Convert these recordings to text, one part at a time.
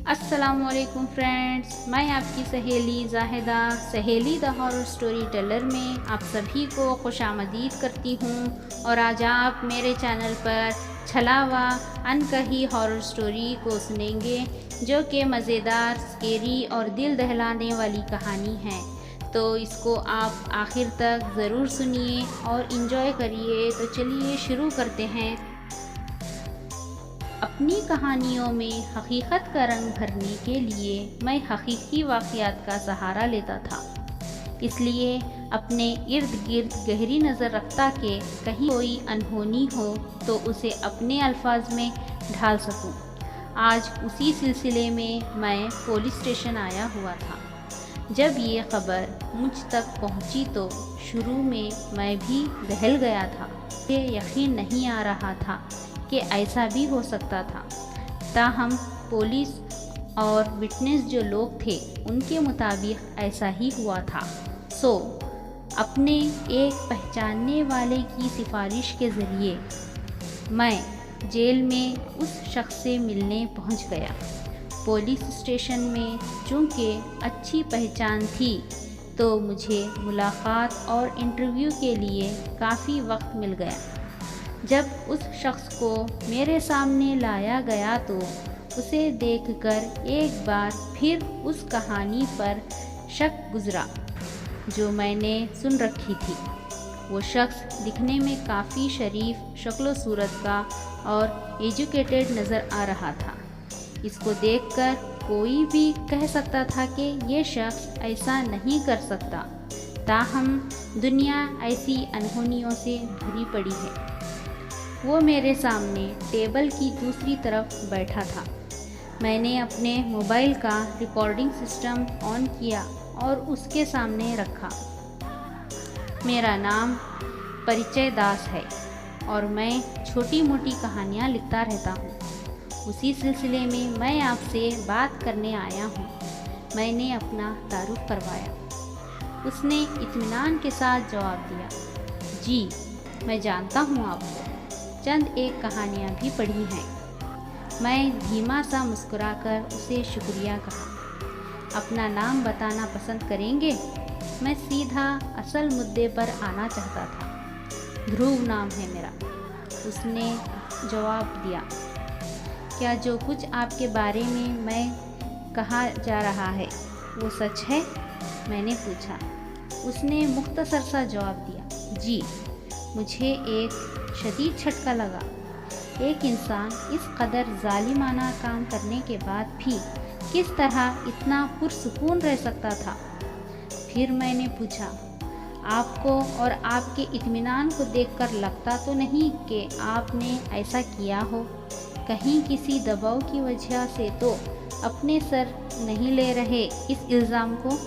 अस्सलामुअलैकुम फ्रेंड्स, मैं आपकी सहेली जाहिदा सहेली द हॉरर स्टोरी टेलर में आप सभी को खुशामदीद करती हूँ। और आज आप मेरे चैनल पर छलावा अनकही हॉरर स्टोरी को सुनेंगे, जो कि मज़ेदार, स्केरी और दिल दहलाने वाली कहानी है। तो इसको आप आखिर तक ज़रूर सुनिए और इन्जॉय करिए। तो चलिए शुरू करते हैं। अपनी कहानियों में हकीकत का रंग भरने के लिए मैं हकीकी वाक़यात का सहारा लेता था, इसलिए अपने इर्द गिर्द गहरी नज़र रखता कि कहीं कोई अनहोनी हो तो उसे अपने अल्फाज में ढाल सकूं। आज उसी सिलसिले में मैं पुलिस स्टेशन आया हुआ था। जब ये खबर मुझ तक पहुंची तो शुरू में मैं भी दहल गया था। मुझे यकीन नहीं आ रहा था कि ऐसा भी हो सकता था। ताहम पुलिस और विटनेस जो लोग थे उनके मुताबिक ऐसा ही हुआ था। अपने एक पहचानने वाले की सिफारिश के ज़रिए मैं जेल में उस शख्स से मिलने पहुंच गया। पुलिस स्टेशन में चूँकि अच्छी पहचान थी तो मुझे मुलाकात और इंटरव्यू के लिए काफ़ी वक्त मिल गया। जब उस शख्स को मेरे सामने लाया गया तो उसे देखकर एक बार फिर उस कहानी पर शक गुज़रा जो मैंने सुन रखी थी। वो शख्स दिखने में काफ़ी शरीफ शक्ल सूरत का और एजुकेटेड नज़र आ रहा था। इसको देखकर कोई भी कह सकता था कि ये शख्स ऐसा नहीं कर सकता। ताहम दुनिया ऐसी अनहोनियों से भरी पड़ी है। वो मेरे सामने टेबल की दूसरी तरफ बैठा था। मैंने अपने मोबाइल का रिकॉर्डिंग सिस्टम ऑन किया और उसके सामने रखा। मेरा नाम परिचय दास है और मैं छोटी मोटी कहानियाँ लिखता रहता हूँ। उसी सिलसिले में मैं आपसे बात करने आया हूँ। मैंने अपना तारुफ करवाया। उसने इत्मीनान के साथ जवाब दिया, जी मैं जानता हूँ आपको, चंद एक कहानियाँ भी पढ़ी हैं। मैं धीमा सा मुस्कुराकर उसे शुक्रिया कहा। अपना नाम बताना पसंद करेंगे? मैं सीधा असल मुद्दे पर आना चाहता था। ध्रुव नाम है मेरा, उसने जवाब दिया। क्या जो कुछ आपके बारे में मैं कहा जा रहा है वो सच है? मैंने पूछा। उसने मुख्तसर सा जवाब दिया, जी। मुझे एक शदीद झटका लगा। एक इंसान इस कदर जालिमाना काम करने के बाद भी किस तरह इतना पुरसुकून रह सकता था। फिर मैंने पूछा, आपको और आपके इत्मीनान को देखकर लगता तो नहीं कि आपने ऐसा किया हो? कहीं किसी दबाव की वजह से तो अपने सर नहीं ले रहे इस इल्ज़ाम को?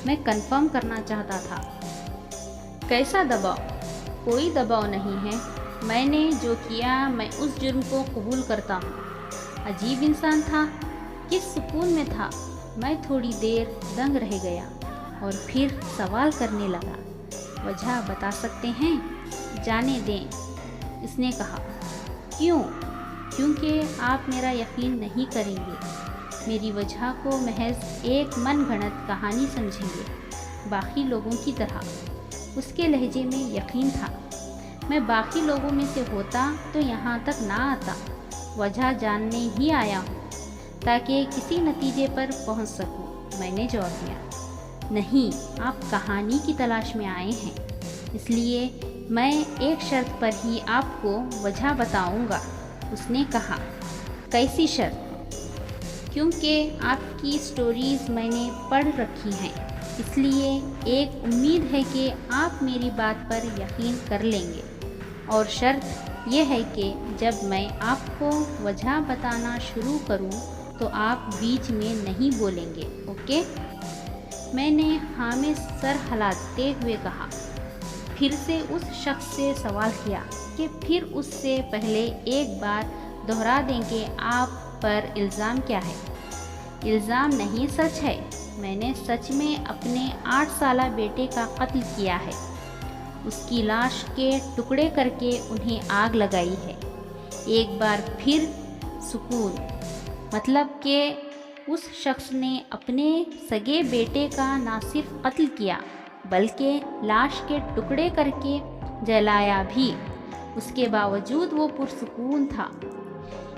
मैं कंफर्म करना चाहता था। कैसा दबाव? कोई दबाव नहीं है। मैंने जो किया मैं उस जुर्म को कबूल करता हूँ। अजीब इंसान था, किस सुकून में था। मैं थोड़ी देर दंग रह गया और फिर सवाल करने लगा, वजह बता सकते हैं? जाने दें, इसने कहा। क्यों? क्योंकि आप मेरा यकीन नहीं करेंगे। मेरी वजह को महज एक मनगढ़ंत कहानी समझेंगे, बाकी लोगों की तरह। उसके लहजे में यकीन था। मैं बाकी लोगों में से होता तो यहाँ तक ना आता। वजह जानने ही आया हूँ ताकि किसी नतीजे पर पहुँच सकूँ। मैंने जवाब दिया। नहीं, आप कहानी की तलाश में आए हैं, इसलिए मैं एक शर्त पर ही आपको वजह बताऊँगा। उसने कहा। कैसी शर्त? क्योंकि आपकी स्टोरीज़ मैंने पढ़ रखी हैं, इसलिए एक उम्मीद है कि आप मेरी बात पर यकीन कर लेंगे। और शर्त यह है कि जब मैं आपको वजह बताना शुरू करूं तो आप बीच में नहीं बोलेंगे, ओके? मैंने हाँ में सर हिलाते हुए कहा। फिर से उस शख्स से सवाल किया कि फिर उससे पहले एक बार दोहरा दें कि आप पर इल्ज़ाम क्या है? इल्ज़ाम नहीं, सच है। मैंने सच में अपने 8 साला बेटे का कत्ल किया है। उसकी लाश के टुकड़े करके उन्हें आग लगाई है। एक बार फिर सुकून, मतलब कि उस शख्स ने अपने सगे बेटे का ना सिर्फ कत्ल किया बल्कि लाश के टुकड़े करके जलाया भी। उसके बावजूद वो पुरसुकून था।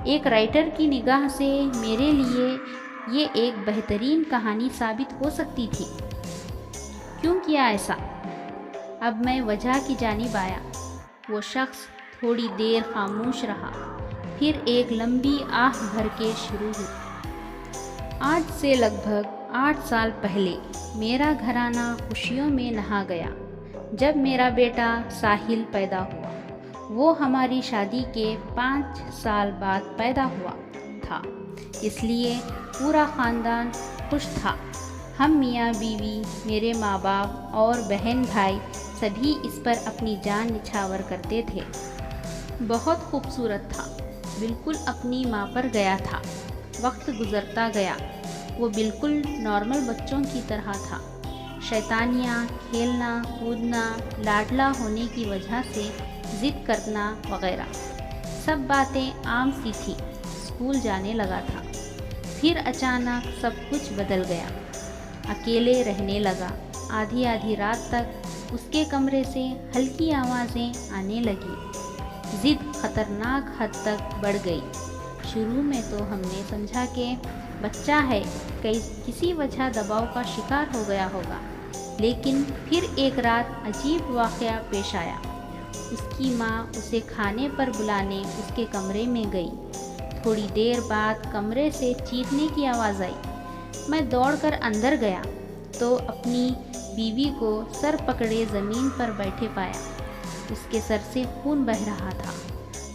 एक राइटर की निगाह से मेरे लिए ये एक बेहतरीन कहानी साबित हो सकती थी। क्यों किया ऐसा? अब मैं वजह की जानिब आया। वो शख्स थोड़ी देर खामोश रहा, फिर एक लंबी आह भर के शुरू हुई। आज से लगभग 8 साल पहले मेरा घराना खुशियों में नहा गया जब मेरा बेटा साहिल पैदा हुआ। वो हमारी शादी के 5 साल बाद पैदा हुआ था, इसलिए पूरा ख़ानदान खुश था। हम मियाँ बीवी, मेरे माँ बाप और बहन भाई सभी इस पर अपनी जान निछावर करते थे। बहुत खूबसूरत था, बिल्कुल अपनी माँ पर गया था। वक्त गुज़रता गया, वो बिल्कुल नॉर्मल बच्चों की तरह था। शैतानियाँ, खेलना कूदना, लाडला होने की वजह से ज़िद करना वगैरह सब बातें आम सी थी। स्कूल जाने लगा था। फिर अचानक सब कुछ बदल गया। अकेले रहने लगा। आधी आधी रात तक उसके कमरे से हल्की आवाज़ें आने लगी। ज़िद खतरनाक हद तक बढ़ गई। शुरू में तो हमने समझा कि बच्चा है, किसी वजह दबाव का शिकार हो गया होगा, लेकिन फिर एक रात अजीब वाक़या पेश आया। उसकी माँ उसे खाने पर बुलाने उसके कमरे में गई। थोड़ी देर बाद कमरे से चीखने की आवाज़ आई। मैं दौड़कर अंदर गया तो अपनी बीवी को सर पकड़े ज़मीन पर बैठे पाया। उसके सर से खून बह रहा था।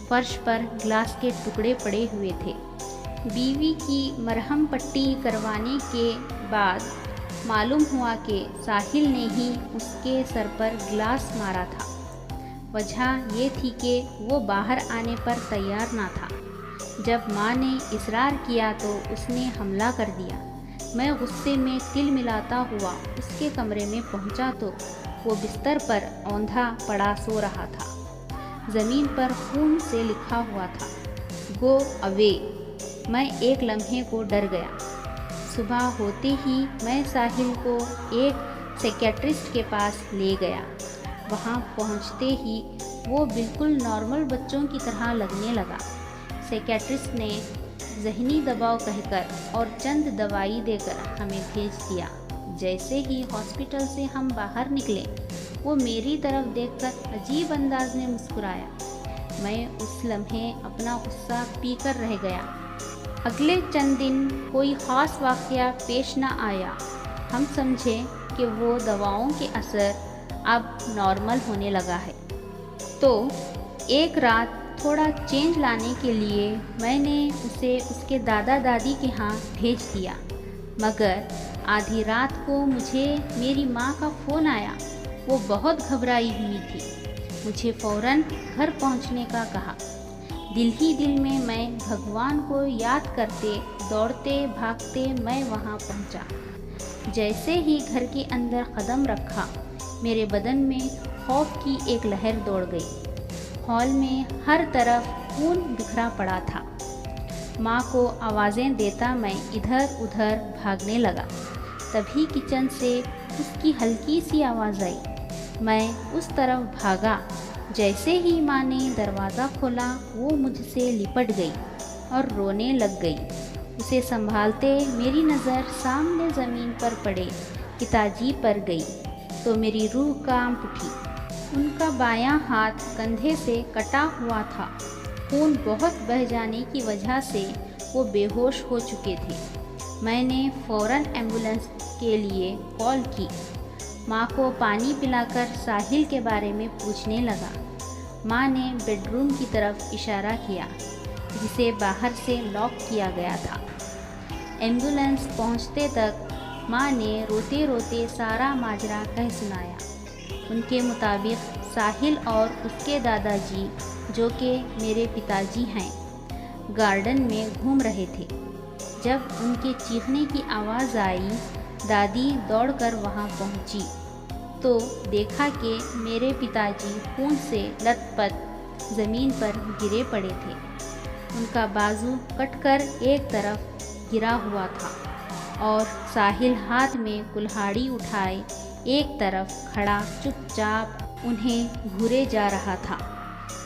फर्श पर गिलास के टुकड़े पड़े हुए थे। बीवी की मरहम पट्टी करवाने के बाद मालूम हुआ कि साहिल ने ही उसके सर पर गिलास मारा था। वजह ये थी कि वो बाहर आने पर तैयार ना था। जब माँ ने इसरार किया तो उसने हमला कर दिया। मैं गुस्से में तिल मिलाता हुआ उसके कमरे में पहुंचा तो वो बिस्तर पर औंधा पड़ा सो रहा था। ज़मीन पर खून से लिखा हुआ था, गो अवे। मैं एक लम्हे को डर गया। सुबह होते ही मैं साहिल को एक साइकियाट्रिस्ट के पास ले गया। वहाँ पहुँचते ही वो बिल्कुल नॉर्मल बच्चों की तरह लगने लगा। साइकियाट्रिस्ट ने ज़हनी दबाव कहकर और चंद दवाई देकर हमें भेज दिया। जैसे ही हॉस्पिटल से हम बाहर निकले, वो मेरी तरफ देखकर अजीब अंदाज में मुस्कुराया। मैं उस लम्हे अपना गुस्सा पीकर रह गया। अगले चंद दिन कोई ख़ास वाक़या पेश न आया। हम समझे कि वो दवाओं के असर अब नॉर्मल होने लगा है। तो एक रात थोड़ा चेंज लाने के लिए मैंने उसे उसके दादा दादी के यहाँ भेज दिया, मगर आधी रात को मुझे मेरी माँ का फ़ोन आया। वो बहुत घबराई हुई थी। मुझे फ़ौरन घर पहुँचने का कहा। दिल ही दिल में मैं भगवान को याद करते दौड़ते भागते मैं वहाँ पहुँचा। जैसे ही घर के अंदर कदम रखा, मेरे बदन में खौफ की एक लहर दौड़ गई। हॉल में हर तरफ खून बिखरा पड़ा था। माँ को आवाज़ें देता मैं इधर उधर भागने लगा। तभी किचन से उसकी हल्की सी आवाज़ आई। मैं उस तरफ भागा। जैसे ही माँ ने दरवाज़ा खोला, वो मुझसे लिपट गई और रोने लग गई। उसे संभालते मेरी नज़र सामने ज़मीन पर पड़े पिताजी पर गई तो मेरी रूह कांप उठी। उनका बायां हाथ कंधे से कटा हुआ था। खून बहुत बह जाने की वजह से वो बेहोश हो चुके थे। मैंने फ़ौरन एम्बुलेंस के लिए कॉल की। माँ को पानी पिलाकर साहिल के बारे में पूछने लगा। माँ ने बेडरूम की तरफ इशारा किया, जिसे बाहर से लॉक किया गया था। एम्बुलेंस पहुँचते तक माँ ने रोते रोते सारा माजरा कह सुनाया। उनके मुताबिक साहिल और उसके दादाजी, जो कि मेरे पिताजी हैं, गार्डन में घूम रहे थे। जब उनके चीखने की आवाज़ आई, दादी दौड़कर वहां पहुंची तो देखा कि मेरे पिताजी खून से लथपथ ज़मीन पर गिरे पड़े थे। उनका बाजू कटकर एक तरफ गिरा हुआ था और साहिल हाथ में कुल्हाड़ी उठाए एक तरफ खड़ा चुपचाप उन्हें घूरे जा रहा था।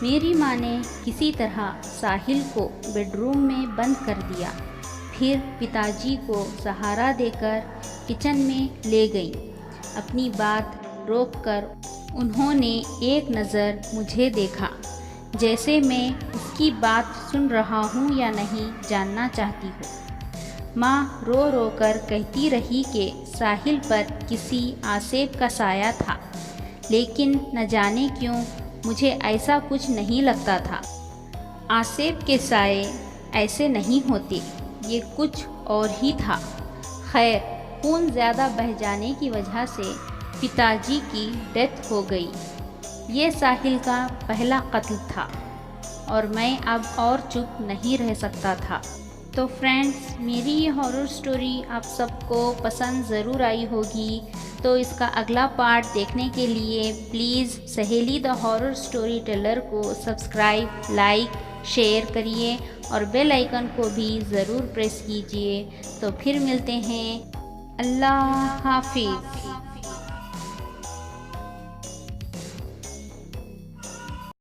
मेरी माँ ने किसी तरह साहिल को बेडरूम में बंद कर दिया, फिर पिताजी को सहारा देकर किचन में ले गई। अपनी बात रोककर उन्होंने एक नज़र मुझे देखा, जैसे मैं उसकी बात सुन रहा हूँ या नहीं जानना चाहती हूँ। माँ रो रो कर कहती रही कि साहिल पर किसी आसेब का साया था, लेकिन न जाने क्यों मुझे ऐसा कुछ नहीं लगता था। आसेब के साए ऐसे नहीं होते, ये कुछ और ही था। खैर, खून ज़्यादा बह जाने की वजह से पिताजी की डेथ हो गई। ये साहिल का पहला कत्ल था और मैं अब और चुप नहीं रह सकता था। तो फ्रेंड्स, मेरी ये हॉरर स्टोरी आप सबको पसंद ज़रूर आई होगी। तो इसका अगला पार्ट देखने के लिए प्लीज़ सहेली द हॉरर स्टोरी टेलर को सब्सक्राइब, लाइक, शेयर करिए और बेल आइकन को भी ज़रूर प्रेस कीजिए। तो फिर मिलते हैं। अल्लाह हाफिज़।